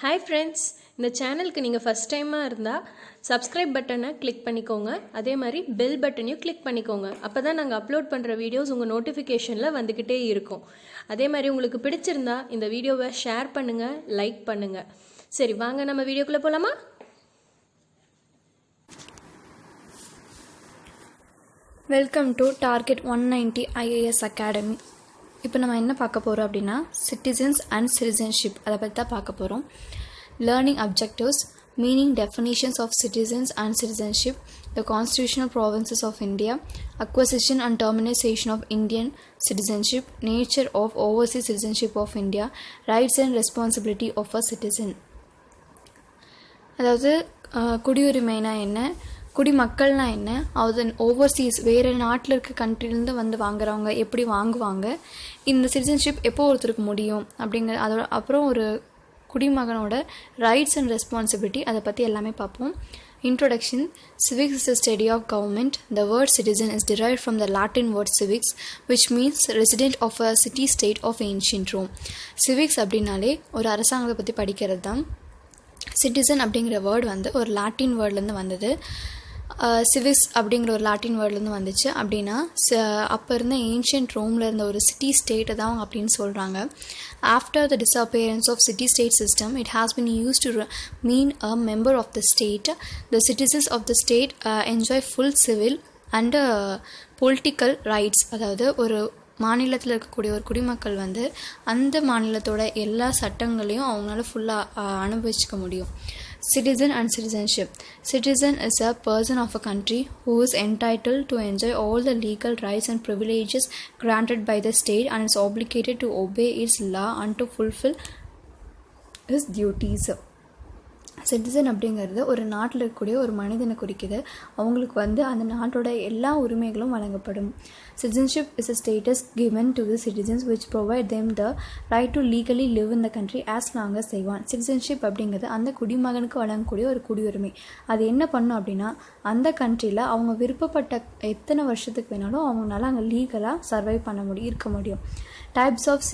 Hi friends, இந்த சேனலுக்கு நீங்கள் ஃபஸ்ட் டைமாக இருந்தால் சப்ஸ்கிரைப் பட்டனை கிளிக் பண்ணிக்கோங்க. அதே மாதிரி பெல் பட்டனையும் கிளிக் பண்ணிக்கோங்க. அப்போ தான் நாங்கள் அப்லோட் பண்ணுற வீடியோஸ் உங்கள் நோட்டிஃபிகேஷனில் வந்துக்கிட்டே இருக்கும். அதே மாதிரி உங்களுக்கு பிடிச்சிருந்தா இந்த வீடியோவை ஷேர் பண்ணுங்கள், லைக் பண்ணுங்கள். சரி, வாங்க நம்ம வீடியோக்குள்ளே போகலாமா? Welcome to target 190 IAS academy. இப்போ நம்ம என்ன பார்க்க போகிறோம் அப்படின்னா சிட்டிசன்ஸ் அண்ட் சிட்டிசன்ஷிப் அதை பற்றி தான் பார்க்க போகிறோம். Learning objectives, meaning, definitions of citizens and citizenship, the constitutional provinces of India, acquisition and termination of Indian citizenship, nature of overseas citizenship of India, rights and responsibility of a citizen. அதாவது குடியுரிமைனா என்ன, குடிமக்கள்னா என்ன, அது Overseas வேறு நாட்டில் இருக்க கண்ட்ரிலேருந்து வந்து வாங்குறவங்க எப்படி வாங்குவாங்க, இந்த சிட்டிசன்ஷிப் எப்போ ஒருத்தருக்கு முடியும் அப்படிங்கிற அதோட அப்புறம் ஒரு குடிமகனோட ரைட்ஸ் அண்ட் ரெஸ்பான்சிபிலிட்டி அதை பற்றி எல்லாமே பார்ப்போம். Introduction. Civics is a study of government. The word citizen is derived from the Latin word civics, which means resident of a city-state of ancient Rome. Civics அப்படின்னாலே ஒரு அரசாங்கத்தை பற்றி படிக்கிறது தான். சிட்டிசன் அப்படிங்கிற வேர்டு வந்து ஒரு லாட்டின் வேர்ட்லேருந்து வந்தது. சிவிக்ஸ் அப்படிங்கிற ஒரு லாட்டின் வேர்ட்லேருந்து வந்துச்சு. அப்படின்னா அப்போ இருந்த ஏன்ஷியன்ட் ரோமில் இருந்த ஒரு சிட்டி ஸ்டேட்டை தான் அப்படின்னு சொல்கிறாங்க. After the disappearance of city state system, it has been used to mean a member of the state. The citizens of the state enjoy full civil and political rights. அதாவது ஒரு மாநிலத்தில் இருக்கக்கூடிய ஒரு குடிமக்கள் வந்து அந்த மாநிலத்தோட எல்லா சட்டங்களையும் அவங்களால ஃபுல்லாக அனுபவிச்சுக்க முடியும். Citizen and citizenship. Citizen is a person of a country who is entitled to enjoy all the legal rights and privileges granted by the state and is obligated to obey its law and to fulfill his duties. Citizen அப்படிங்கிறது ஒரு நாட்டில் இருக்கக்கூடிய ஒரு மனிதனை குறிக்குது. அவங்களுக்கு வந்து அந்த நாட்டோட எல்லா உரிமைகளும் வழங்கப்படும். Citizenship is a status given to the citizens which provide them the right to legally live in the country as long as they want. Citizenship அப்படிங்கிறது அந்த குடிமகனுக்கு வழங்கக்கூடிய ஒரு குடியுரிமை. அது என்ன பண்ணும் அப்படின்னா அந்த கண்ட்ரியில் அவங்க விருப்பப்பட்ட எத்தனை வருஷத்துக்கு வேணாலும் அவங்களால அங்கே லீகலாக சர்வை பண்ண முடியும், இருக்க முடியும். டைப்ஸ் ஆஃப்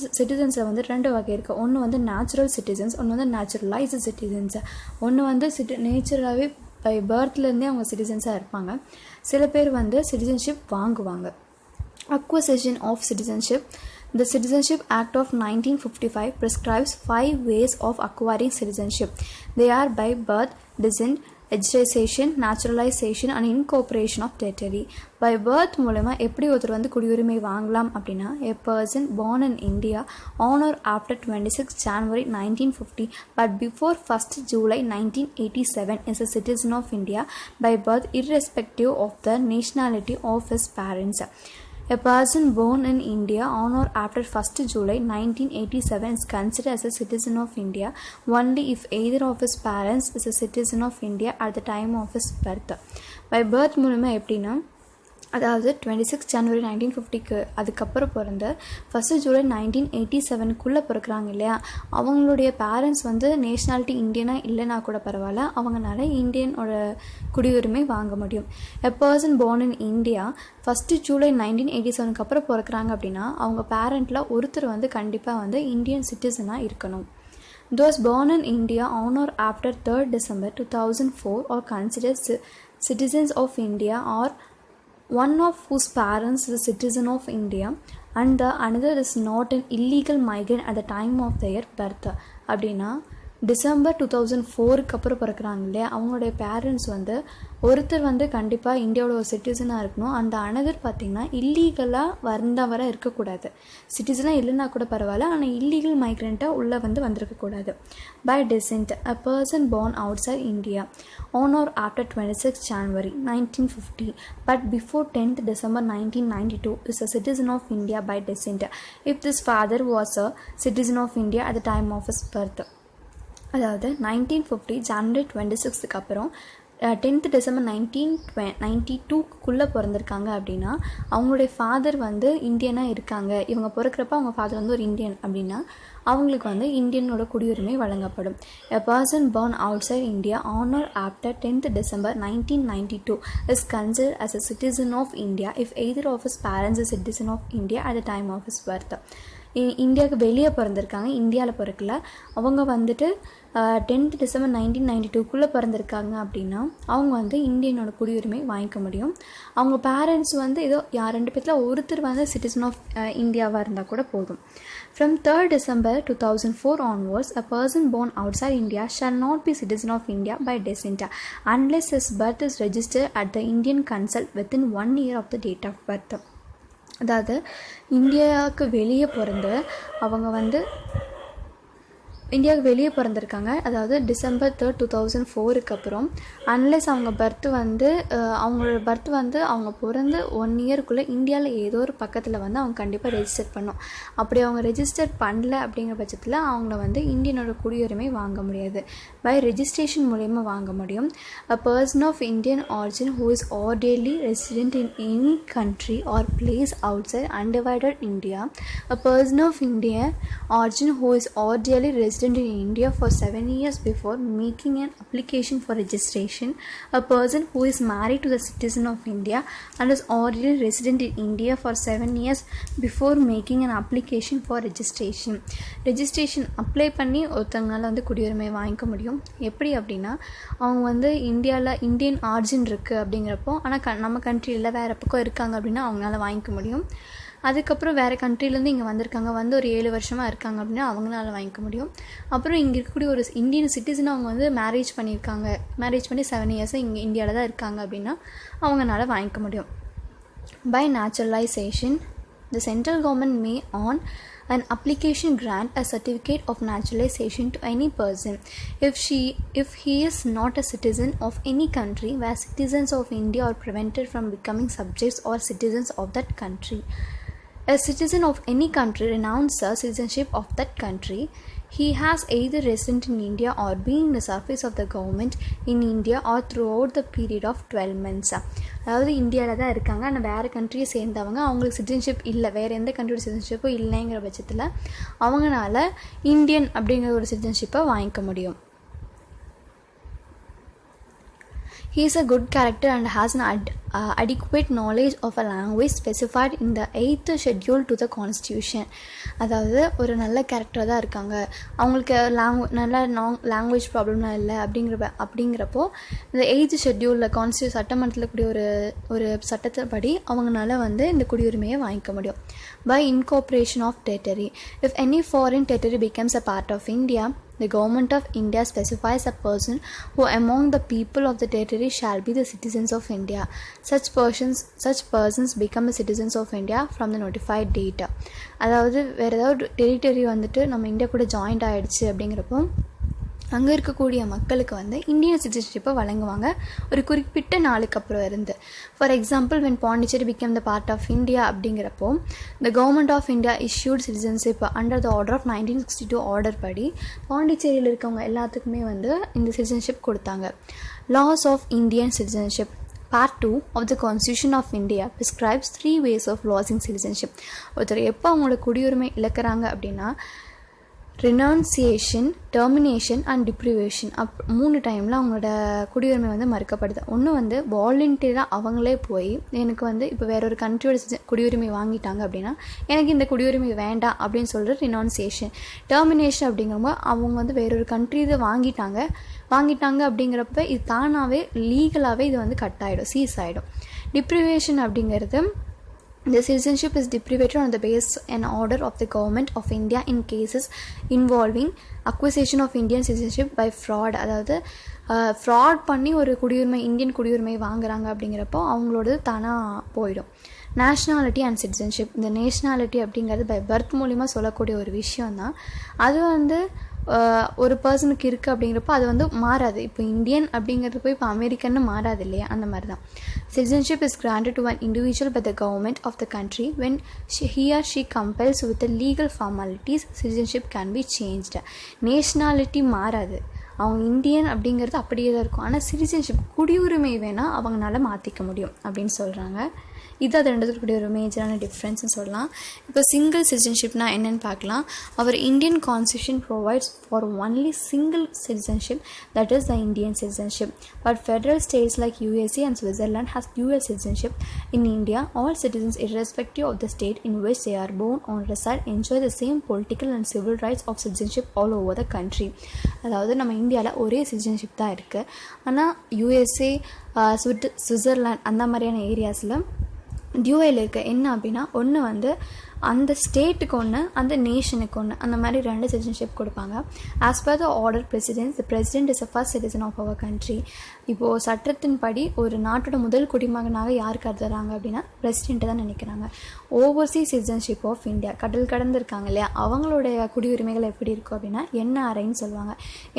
சிட்டிசன்ஸில் வந்து ரெண்டு வகை இருக்குது. ஒன்று வந்து நேச்சுரல் சிட்டிசன்ஸ், ஒன்று வந்து நேச்சுரலைஸ்டு சிட்டிசன்ஸ். ஒன்று வந்து நேச்சுரலாகவே பை பர்த்லேருந்தே அவங்க சிட்டிசன்ஸாக இருப்பாங்க. சில பேர் வந்து சிட்டிசன்ஷிப் வாங்குவாங்க. Acquisition of citizenship. The Citizenship Act of 1955 prescribes 5 ways of acquiring citizenship. They are by birth, descent, hereditation, naturalization and incorporation of territory. By birth மூலமா எப்படி ஒருத்தர் வந்து குடியுரிமை வாங்கலாம் அப்படின்னா a person born in India on or after 26 January 1950 but before 1st July 1987 is a citizen of India by birth irrespective of the nationality of his parents. A person born in India on or after 1st July 1987 is considered as a citizen of India only if either of his parents is a citizen of India at the time of his birth. By birth மூலமாக எப்படின்னா அதாவது 26 ஜனவரி 1950க்கு அதுக்கப்புறம் பிறந்த 1 ஜூலை 1987க்குள்ளே பிறக்கிறாங்க இல்லையா, அவங்களுடைய parents வந்து nationality இந்தியனா இல்லைனா கூட பரவாயில்ல, அவங்களால இந்தியனோட குடியுரிமை வாங்க முடியும். A person born in India 1 July 1987க்கு அப்புறம் பிறக்கிறாங்க அப்படின்னா அவங்க பேரண்ட்டில் ஒருத்தர் வந்து கண்டிப்பாக வந்து இந்தியன் சிட்டிசனாக இருக்கணும். Those born in India on or after 3rd December 2004 are considered citizens of India or one of whose parents is a citizen of India and the another is not an illegal migrant at the time of their birth. அப்படின்னா December 2004க்கு அப்புறம் பிறக்கிறாங்க இல்லையா, அவங்களுடைய parents வந்து ஒருத்தர் வந்து கண்டிப்பாக இந்தியாவோட ஒரு சிட்டிசனாக இருக்கணும். அந்த அனதர் பார்த்திங்கன்னா இல்லீகலாக வர இருக்கக்கூடாது. சிட்டிசனாக இல்லைன்னா கூட பரவாயில்ல, ஆனால் இல்லீகல் மைக்ரெண்ட்டாக உள்ளே வந்து வந்திருக்கக்கூடாது. By descent, a person born outside India on or after 26 January 1950 but before 10th December 1992 is a citizen of India by descent if this father was a citizen of India at the time of his birth. அதாவது 1950 ஜனவரி 26க்கு அப்புறம் 10th December 1992க்குள்ளே பிறந்திருக்காங்க அப்படின்னா அவங்களுடைய father வந்து இந்தியனாக இருக்காங்க, இவங்க பிறக்கிறப்ப அவங்க father வந்து ஒரு இந்தியன் அப்படின்னா அவங்களுக்கு வந்து இந்தியனோட குடியுரிமை வழங்கப்படும். A person born outside India on or after 10th December 1992 is considered as a citizen of India if either of his parents is a citizen of India at the time of his birth. இந்தியாவுக்கு வெளியே பிறந்திருக்காங்க, இந்தியாவில் பிறக்கல. அவங்க வந்துட்டு 10th December 1992 பிறந்திருக்காங்க அப்படின்னா அவங்க வந்து இந்தியனோட குடியுரிமை வாங்கிக்க முடியும். அவங்க பேரண்ட்ஸ் வந்து ஏதோ 2 பேர்த்தில் ஒருத்தர் வந்து சிட்டிசன் ஆஃப் இந்தியாவாக இருந்தால் கூட போதும். From 3rd December 2004 onwards, a person born outside India shall not be citizen of India by descent unless his birth is registered at the Indian consul within 1 year of the date of birth. அதாவது இந்தியாவுக்கு வெளியே பிறந்து அவங்க வந்து இந்தியாவுக்கு வெளியே பிறந்திருக்காங்க, அதாவது December 3rd 2004 அப்புறம் அன்லெஸ் அவங்க அவங்களோட பர்த் வந்து அவங்க பிறந்து 1 இயர்க்குள்ளே இந்தியாவில் ஏதோ ஒரு பக்கத்தில் வந்து அவங்க கண்டிப்பாக ரெஜிஸ்டர் பண்ணணும். அப்படி அவங்க ரெஜிஸ்டர் பண்ணல அப்படிங்கிற பட்சத்தில் அவங்கள வந்து இந்தியனோட குடியுரிமை வாங்க முடியாது. பை ரெஜிஸ்ட்ரேஷன் மூலயமா வாங்க முடியும். A person of Indian origin who is orderly resident in any country or place outside undivided India, a person of Indian origin who is orderly resident in India for 7 years before making an application for registration, a person who is married to the citizen of India and is already resident in India for 7 years before making an application for registration. registration apply பண்ணி ஒருத்தங்களால வந்து குடியுரிமை வாங்கிக்க முடியும். எப்படி அப்படின்னா அவங்க வந்து இந்தியாவில் இந்தியன் ஆரிஜின் இருக்குது அப்படிங்கிறப்போ, ஆனால் நம்ம கண்ட்ரியில் வேறு பக்கம் இருக்காங்க அப்படின்னா அவங்களால வாங்கிக்க முடியும். அதுக்கப்புறம் வேறு கண்ட்ரிலேருந்து இங்கே வந்திருக்காங்க, வந்து ஒரு 7 வருஷமாக இருக்காங்க அப்படின்னா அவங்களால வாங்கிக்க முடியும். அப்புறம் இங்கே இருக்கக்கூடிய ஒரு இந்தியன் சிட்டிசன் அவங்க வந்து மேரேஜ் பண்ணி 7 இயர்ஸாக இங்கே இந்தியாவில் தான் இருக்காங்க அப்படின்னா அவங்களால வாங்கிக்க முடியும். By naturalization, the central government may on an application grant a certificate of naturalization to any person if he is not a citizen of any country where citizens of India are prevented from becoming subjects or citizens of that country. A citizen of any country renounces citizenship of that country. He has either resident in India or been in the service of the government in India or throughout the period of 12 months. அதாவது இந்தியாவில் தான் இருக்காங்க, ஆனால் வேறு கண்ட்ரியை சேர்ந்தவங்க, அவங்களுக்கு citizenship இல்லை, வேறு எந்த கண்ட்ரியோட சிட்டிசன்ஷிப்பும் இல்லைங்கிற பட்சத்தில் அவங்களால இந்தியன் அப்படிங்கிற ஒரு சிட்டிசன்ஷிப்பை வாங்கிக்க முடியும். He is a good character and has an adequate knowledge of a language specified in the 8th schedule to the constitution. அதாவது ஒரு நல்ல கேரக்டராக தான் இருக்காங்க, அவங்களுக்கு நல்ல லாங்குவேஜ் ப்ராப்ளம்லாம் இல்லை அப்படிங்கிறப்போ இந்த 8th ஷெட்யூலில் சட்டமன்றத்தில் கூடிய ஒரு சட்டத்தைப்படி அவங்களால வந்து இந்த குடியுரிமையை வாங்கிக்க முடியும். By incorporation of territory, if any foreign territory becomes a part of India, the government of India specifies a person who among the people of the territory shall be the citizens of India. Such persons become the citizens of India from the notified date. அதாவது வேறு ஏதாவது territory வந்துட்டு நம்ம India கூட joint ஆகிடுச்சு அப்படிங்கிறப்போ அங்கே இருக்கக்கூடிய மக்களுக்கு வந்து இந்தியன் சிட்டிசன்ஷிப்பை வழங்குவாங்க ஒரு குறிப்பிட்ட நாளுக்கு அப்புறம் இருந்து. For example, when Pondicherry became the part of India அப்படிங்கிறப்போ the government of India issued citizenship under the order of 1962 order படி பாண்டிச்சேரியில் இருக்கவங்க எல்லாத்துக்குமே வந்து இந்த சிட்டிசன்ஷிப் கொடுத்தாங்க. Laws of Indian citizenship. Part 2 of the Constitution of India prescribes 3 ways of losing citizenship. ஒருத்தர் எப்போ அவங்களோட குடியுரிமை இழக்கிறாங்க அப்படின்னா ரெனவுன்சியேஷன், டெர்மினேஷன் அண்ட் டிப்ரிவேஷன் 3 டைமில் அவங்களோட குடியுரிமை வந்து மறுக்கப்படுது. ஒன்று வந்து வாலண்டியராக அவங்களே போய் எனக்கு வந்து இப்போ வேற ஒரு கண்ட்ரியோட குடியுரிமை வாங்கிட்டாங்க அப்படின்னா எனக்கு இந்த குடியுரிமை வேண்டாம் அப்படின்னு சொல்கிற ரெனவுன்சியேஷன். டெர்மினேஷன் அப்படிங்கிறப்ப அவங்க வந்து வேறொரு கண்ட்ரியை வாங்கிட்டாங்க அப்படிங்கிறப்ப இது தானாகவே லீகலாகவே இது வந்து கட் ஆகிடும், சீஸ் ஆகிடும். டிப்ரிவேஷன் அப்படிங்கிறது the citizenship is deprived on the basis and order of the government of India in cases involving acquisition of Indian citizenship by fraud. அதாவது ஃப்ராட் பண்ணி ஒரு இந்தியன் குடியுரிமை வாங்குறாங்க அப்படிங்கிறப்போ அவங்களோடது தானாக போயிடும். Nationality and citizenship. இந்த நேஷ்னாலிட்டி அப்படிங்கிறது பை பர்த் மூலிமா சொல்லக்கூடிய ஒரு விஷயந்தான். அது வந்து ஒரு பர்சனுக்கு இருக்குது அப்படிங்கிறப்போ அது வந்து மாறாது. இப்போ இந்தியன் அப்படிங்கிறது போய் இப்போ அமெரிக்கன்னு மாறாது இல்லையா, அந்த மாதிரி தான். Citizenship is granted to an individual by the government of the country when he or she compels with the legal formalities. Citizenship can be changed. Nationality மாறாது, அவங்க இந்தியன் அப்படிங்கிறது அப்படியே தான் இருக்கும். ஆனால் சிட்டிசன்ஷிப் குடியுரிமை வேணால் அவங்களால மாற்றிக்க முடியும் அப்படின்னு சொல்கிறாங்க. இது அது ரெண்டுத்துக்கூடிய ஒரு மேஜரான டிஃப்ரென்ஸ்னு சொல்லலாம். இப்போ சிங்கிள் சிட்டிசன்ஷிப்னா என்னென்னு பார்க்கலாம். அவர் Indian constitution provides for only single citizenship, that is the Indian citizenship. But federal states like USA and Switzerland has dual citizenship. In India, all citizens, irrespective of the state in which they are born or reside, enjoy the same political and civil rights of citizenship all over the country. அதாவது நம்ம இந்தியாவில் ஒரே citizenship தான் இருக்குது. ஆனால் USA, Switzerland அந்த மாதிரியான ஏரியாஸில் dual இருக்குது. என்ன அப்படின்னா, ஒன்று வந்து அந்த ஸ்டேட்டுக்கு ஒன்று, அந்த நேஷனுக்கு ஒன்று, அந்த மாதிரி 2 சிட்டிசன்ஷிப் கொடுப்பாங்க. As per the order president, the president is a first citizen of our country. இப்போது சட்டத்தின்படி ஒரு நாட்டோட முதல் குடிமகனாக யார் கருதுறாங்க அப்படின்னா பிரசிடென்ட்டை தான் நினைக்கிறாங்க. ஓவர்சீஸ் சிட்டிசன்ஷிப் ஆஃப் இந்தியா, கடல் கடந்து இருக்காங்க இல்லையா, அவங்களுடைய குடியுரிமைகள் எப்படி இருக்கும் அப்படின்னா NRIன்னு சொல்லுவாங்க.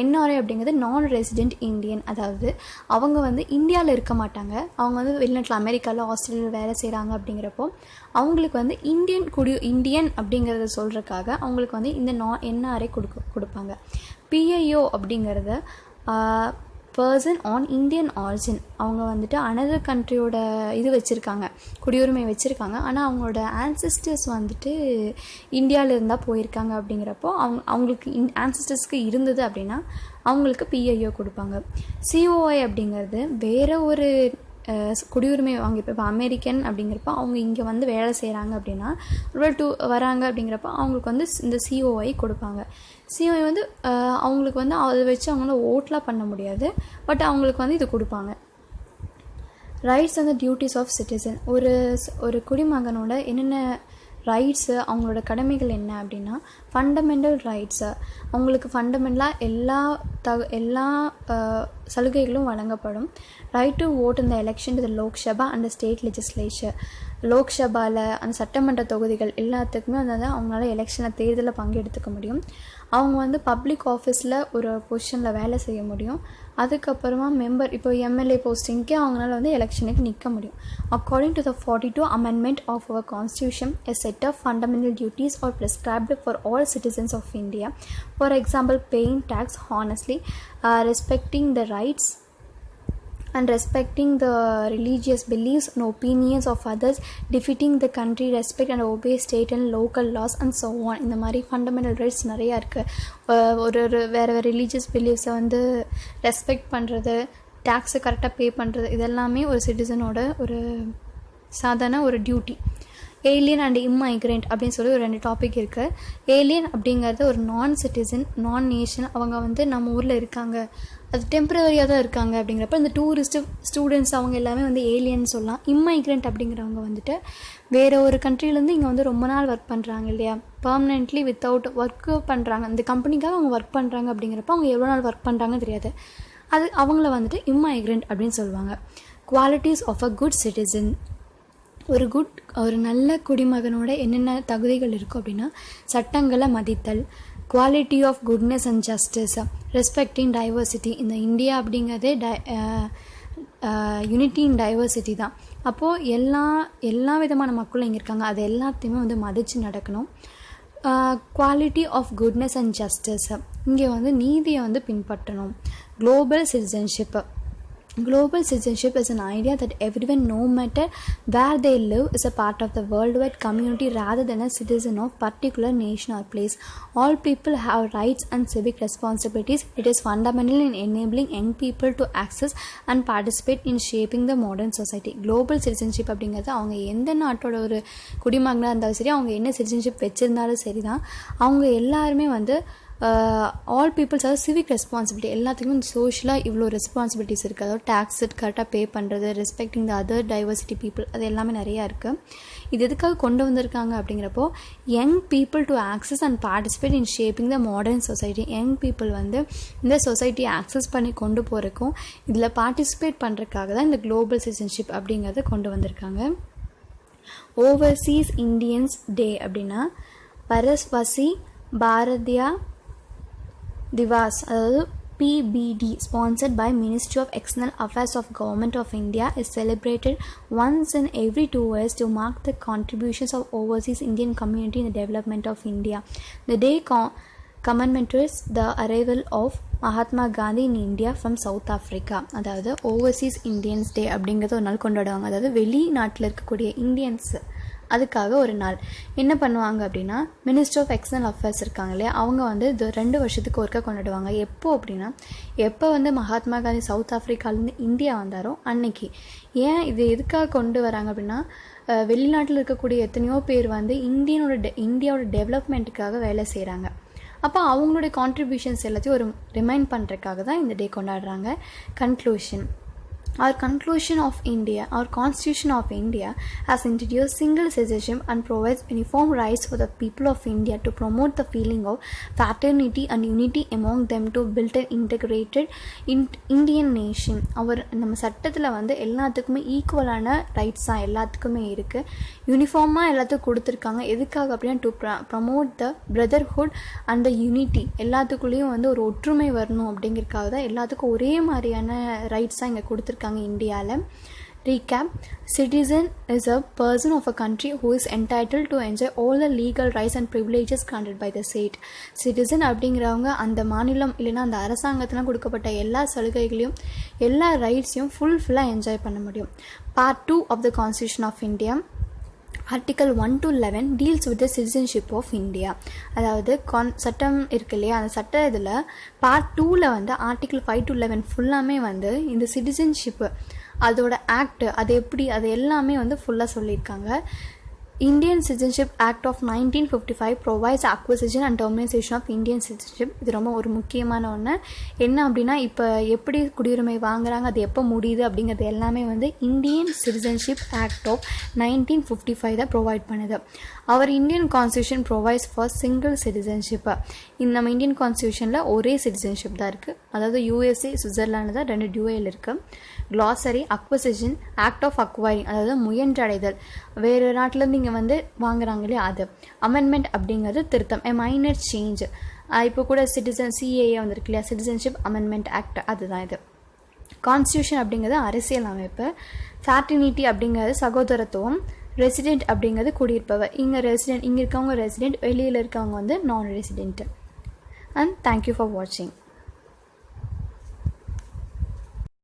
NRI அப்படிங்கிறது நான் ரெசிடென்ட் இந்தியன். அதாவது அவங்க வந்து இந்தியாவில் இருக்க மாட்டாங்க, அவங்க வந்து வெளிநாட்டில் அமெரிக்காவில் ஆஸ்திரேலியாவில் வேலை செய்கிறாங்க. அப்படிங்கிறப்போ அவங்களுக்கு வந்து இந்தியன் அப்படிங்கிறத சொல்கிறதுக்காக அவங்களுக்கு வந்து இந்த NRI கொடுப்பாங்க. PIO அப்படிங்கிறத பர்சன் ஆன் இந்தியன் ஆரிஜின். அவங்க வந்துட்டு அனதர் கண்ட்ரியோட இது வச்சுருக்காங்க, குடியுரிமை வச்சுருக்காங்க. ஆனால் அவங்களோட ஆன்சிஸ்டர்ஸ் வந்துட்டு இந்தியாவில் இருந்தால் போயிருக்காங்க. அப்படிங்கிறப்போ அவங்களுக்கு ஆன்சிஸ்டர்ஸ்க்கு இருந்தது அப்படின்னா அவங்களுக்கு PIO கொடுப்பாங்க. COI அப்படிங்கிறது வேறு ஒரு குடியுரிமை வாங்கிப்போ, இப்போ அமெரிக்கன் அப்படிங்கிறப்ப அவங்க இங்கே வந்து வேலை செய்கிறாங்க அப்படின்னா வராங்க. அப்படிங்கிறப்ப அவங்களுக்கு வந்து இந்த COI கொடுப்பாங்க. COI வந்து அவங்களுக்கு வந்து அதை வச்சு அவங்கள ஓட்லாம் பண்ண முடியாது, பட் அவங்களுக்கு வந்து இது கொடுப்பாங்க. Rights and duties of citizen. ஒரு குடிமகனோட என்னென்ன ரைட்ஸு, அவங்களோட கடமைகள் என்ன அப்படின்னா, ஃபண்டமெண்டல் ரைட்ஸு, அவங்களுக்கு ஃபண்டமெண்டலாக எல்லா சலுகைகளும் வழங்கப்படும். Right to vote in the election to the Lok Sabha and the state legislature. லோக்சபாவில் அந்த சட்டமன்ற தொகுதிகள் எல்லாத்துக்குமே வந்து அவங்களால எலெக்ஷனில் தேர்தலில் பங்கெடுத்துக்க முடியும். அவங்க வந்து பப்ளிக் ஆஃபீஸில் ஒரு பொசிஷனில் வேலை செய்ய முடியும். அதுக்கப்புறமா மெம்பர், இப்போ MLA போஸ்டிங்க்கே அவங்களால வந்து எலெக்ஷனுக்கு நிற்க முடியும். According to the 42 amendment of our constitution, a set of fundamental duties are prescribed for all citizens of India. For example, paying tax honestly, respecting the rights and respecting the religious beliefs and opinions of others, defeating the country, respect and obey state and local laws and so on. இந்த மாதிரி fundamental rights நிறையா இருக்குது. வேறு religious பிலீஃப்ஸை வந்து respect பண்ணுறது, டேக்ஸை கரெக்டாக பே பண்ணுறது, இதெல்லாமே ஒரு சிட்டிசனோட ஒரு சாதாரண ஒரு டியூட்டி. ஏலியன் அண்ட் இம்மைக்ரெண்ட் அப்படின்னு சொல்லி ஒரு 2 டாபிக் இருக்குது. ஏலியன் அப்படிங்கிறது ஒரு நான் சிட்டிசன், நான் நேஷன். அவங்க வந்து நம்ம ஊரில் இருக்காங்க, அது டெம்பரவரியாக தான் இருக்காங்க. அப்படிங்கிறப்ப இந்த டூரிஸ்ட்டு, ஸ்டூடெண்ட்ஸ் அவங்க எல்லாமே வந்து ஏலியன் சொல்லலாம். இம்மைக்ரெண்ட் அப்படிங்கிறவங்க வந்துட்டு வேறு ஒரு கண்ட்ரிலேருந்து இங்கே வந்து ரொம்ப நாள் ஒர்க் பண்ணுறாங்க இல்லையா, பர்மனெண்ட்லி வித்தவுட் ஒர்க்கு பண்ணுறாங்க, இந்த கம்பெனிக்காக அவங்க ஒர்க் பண்ணுறாங்க. அப்படிங்கிறப்ப அவங்க எவ்வளோ நாள் ஒர்க் பண்ணுறாங்கன்னு தெரியாது, அது அவங்கள வந்துட்டு இம்மைக்ரெண்ட் அப்படின்னு சொல்லுவாங்க. Qualities of a good citizen. ஒரு நல்ல குடிமகனோட என்னென்ன தகுதிகள் இருக்கும் அப்படின்னா, சட்டங்களை மதித்தல், quality of goodness and justice, respecting diversity. இந்த இந்தியா அப்படிங்கிறதே யூனிட்டி இன் டைவர்சிட்டி தான். அப்போது எல்லா விதமான மக்களும் இங்கே இருக்காங்க, அது எல்லாத்தையுமே வந்து மதித்து நடக்கணும். Quality of goodness and justice, இங்கே வந்து நீதியை வந்து பின்பற்றணும். Global citizenship. Global citizenship is an idea that everyone, no matter where they live, is a part of the worldwide community rather than a citizen of particular nation or place. All people have rights and civic responsibilities. It is fundamental in enabling young people to access and participate in shaping the modern society. Global citizenship அப்படிங்கிறது அவங்க எந்த நாட்டோட ஒரு குடிமகனாக இருந்தாலும் சரி, அவங்க என்ன சிட்டிசன்ஷிப் வச்சுருந்தாலும் சரி தான், அவங்க எல்லாருமே வந்து ஆல் பீப்புள்ஸ், அதாவது சிவிக் ரெஸ்பான்சிபிலிட்டி, எல்லாத்துக்குமே இந்த சோஷியலாக இவ்வளோ ரெஸ்பான்சிபிலிட்டிஸ் இருக்குது. அதாவது டேக்ஸ் கரெக்டாக பே பண்ணுறது, respecting the other diversity people, அது எல்லாமே நிறையா இருக்குது. இது எதுக்காக கொண்டு வந்திருக்காங்க அப்படிங்கிறப்போ, young people to access and participate in shaping the modern society. Young people வந்து இந்த சொசைட்டியை ஆக்சஸ் பண்ணி கொண்டு போகிறக்கும் இதில் பார்ட்டிசிபேட் பண்ணுறதுக்காக தான் இந்த குளோபல் சிட்டிசன்ஷிப் அப்படிங்கிறத கொண்டு வந்திருக்காங்க. ஓவர்சீஸ் இண்டியன்ஸ் டே அப்படின்னா பரஸ்வசி பாரதியா திவாஸ், அதாவது PBD, sponsored by Ministry of External Affairs of Government of India, is celebrated once in every 2 years to mark the contributions of overseas Indian community in the development of India. The day commemorates the arrival of Mahatma Gandhi in India from south Africa. அதாவது Overseas Indians day அப்படிங்கிறது ஒரு நாள் கொண்டாடுவாங்க. அதாவது வெளிநாட்டில் இருக்கக்கூடிய Indians அதுக்காக ஒரு நாள் என்ன பண்ணுவாங்க அப்படின்னா, மினிஸ்டர் ஆஃப் எக்ஸ்டர்னல் அஃபேர்ஸ் இருக்காங்க இல்லையா, அவங்க வந்து இது 2 வருஷத்துக்கு ஒருக்கா கொண்டாடுவாங்க. எப்போ அப்படின்னா, எப்போ வந்து மகாத்மா காந்தி சவுத் ஆஃப்ரிக்காலேருந்து இந்தியா வந்தாரோ அன்னைக்கு. ஏன் இது எதுக்காக கொண்டு வராங்க அப்படின்னா, வெளிநாட்டில் இருக்கக்கூடிய எத்தனையோ பேர் வந்து இந்தியாவோட டெவலப்மெண்ட்டுக்காக வேலை செய்கிறாங்க. அப்போ அவங்களுடைய கான்ட்ரிபியூஷன்ஸ் எல்லாத்தையும் ஒரு ரிமைண்ட் பண்ணுறதுக்காக தான் இந்த டே கொண்டாடுறாங்க. Conclusion. Our Constitution of India has introduced single citizenship and provides uniform rights for the people of India to promote the feeling of fraternity and unity among them to build an integrated Indian nation. நம்ம சட்டத்தில் வந்து எல்லாத்துக்குமே ஈக்குவலான rights தான் எல்லாத்துக்குமே இருக்குது. யூனிஃபார்மாக எல்லாத்துக்கும் கொடுத்துருக்காங்க. எதுக்காக அப்படின்னா, to promote the brotherhood and the unity. எல்லாத்துக்குள்ளேயும் வந்து ஒரு ஒற்றுமை வரணும் அப்படிங்கிறதுக்காக தான் எல்லாத்துக்கும் ஒரே மாதிரியான ரைட்ஸ் தான் இங்கே கொடுத்துருக்காங்க இந்தியாவில். Recap. Citizen is a person of a country who is entitled to enjoy all the legal rights and privileges granted by the state. Citizen அப்படிங்கிறவங்க அந்த மாநிலம் இல்லைன்னா அந்த அரசாங்கத்தில் கொடுக்கப்பட்ட எல்லா சலுகைகளையும் எல்லா ரைட்ஸையும் ஃபுல்லாக என்ஜாய் பண்ண முடியும். Part 2 of the Constitution of India. Article 1 to 11 deals with the citizenship of India. அதாவது சட்டம் இருக்கு இல்லையா, அந்த சட்ட இதில் பார்ட் 2ல் வந்து ஆர்டிகிள் 5 to 11 ஃபுல்லாமே வந்து இந்த சிட்டிசன்ஷிப்பு அதோட ஆக்ட் அது எப்படி அது எல்லாமே வந்து ஃபுல்லாக சொல்லியிருக்காங்க. Indian Citizenship Act of 1955 provides acquisition and termination of Indian citizenship. இது ரொம்ப ஒரு முக்கியமான ஒன்று. என்ன அப்படின்னா, இப்போ எப்படி குடியுரிமை வாங்குறாங்க, அது எப்போ முடியுது அப்படிங்கிறது எல்லாமே வந்து இந்தியன் சிட்டிசன்ஷிப் ஆக்ட் ஆஃப் 1955 தான் ப்ரொவைட் பண்ணுது. அவர் Indian constitution provides for single citizenship. நம்ம இந்தியன் கான்ஸ்டியூஷனில் ஒரே சிட்டிசன்ஷிப் தான் இருக்குது. அதாவது USA சுவிட்சர்லாண்டு தான் 2 டியூஎல் இருக்குது. Glossary. Acquisition, act of acquiring, அதாவது முயன்றடைதல், வேறு நாட்டிலேருந்து இங்கே வந்து வாங்குறாங்க இல்லையா அது. அமெண்ட்மெண்ட் அப்படிங்கிறது திருத்தம், எ மைனர் சேஞ்ச். இப்போ கூட CAA வந்திருக்கு இல்லையா, சிட்டிசன்ஷிப் அமெண்ட்மெண்ட் ஆக்ட், அதுதான் இது. கான்ஸ்டியூஷன் அப்படிங்கிறது அரசியல் அமைப்பு. ஃபேட்டர்னிட்டி அப்படிங்கிறது சகோதரத்துவம். ரெசிடென்ட் அப்படிங்கிறது குடியிருப்பவர். இங்கே இருக்கவங்க ரெசிடென்ட், வெளியில் இருக்கவங்க வந்து நான் ரெசிடென்ட். அண்ட் தேங்க்யூ ஃபார் வாட்சிங்.